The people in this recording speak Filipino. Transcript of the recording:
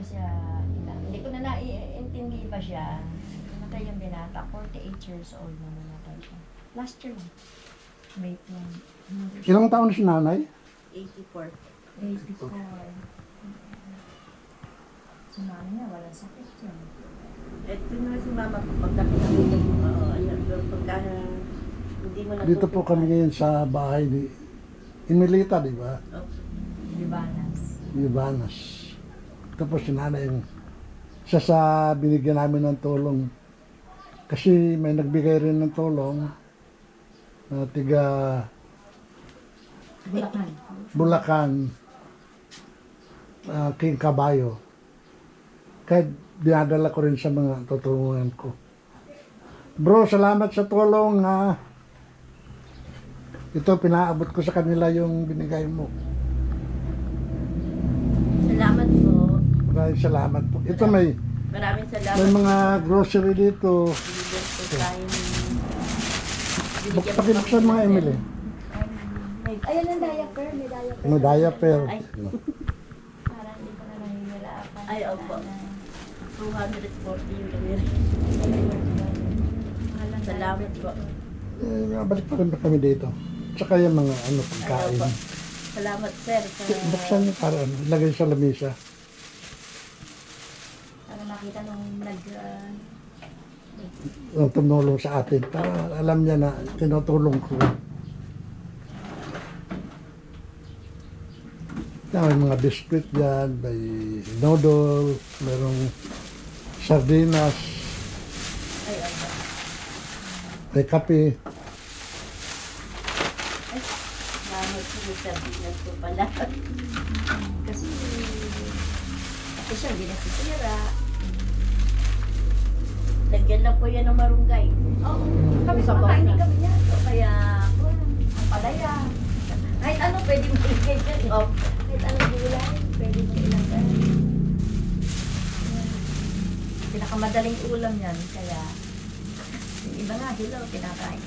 siya, hindi ko na naiintindi pa siya. Namatay yung binata, 48 years old na namatay siya. Last year lang. May plan. Ilang taon na si nanay? 84. 84. Si mami niya, wala sakit yan. Ito na si mama ko pagka pinakita mo. Ayan, pero pagka hindi mo na Dito po kami ngayon sa bahay ni Emilita, di ba? Libanas. Libanas. Ito po si nanay yung isa sa binigyan namin ng tulong. Kasi may nagbigay rin ng tulong na tiga Bulacan. Bulacan, King Kabayo. Kahit dinadala ko rin sa mga tutulungan ko. Bro, salamat sa tulong ha. Ito, pinaabot ko sa kanila yung binigay mo. Salamat po. Maraming salamat po. Ito may Maraming salamat. mga grocery dito. Binigyan po tayo ng... Pakibuksan mga Emily. Ayan ang diaper, may diaper. May diaper. Ay. Parang hindi ko na nahihirapan. Ay, opo. 240 yung ganyan. Salamat po. Balik pa rin ba kami dito? Tsaka yung mga pagkain. Ay, opo. Salamat, sir. Buksan niyo para ilagay sa lamesa. Para makita nung Ang tumulong sa atin. Para alam niya na tinutulong ko. May mga biscuit dyan, may noodle, merong sardinas, Ay, opo. may kape. Ay, salamat po yung sardinas po pala. kasi siya hindi nasisira. Lagyan lang po yan ng marunggay. Oo, kami Sa kumakain din bawang. kami niya. So, kaya, ang palaya. Kahit ano pwede mo ilagay dyan. Opo. Kahit anong gulay, pwede mo ilagay. Pinakamadaling ulam yan, kaya yung iba nga, hilaw, kinakain.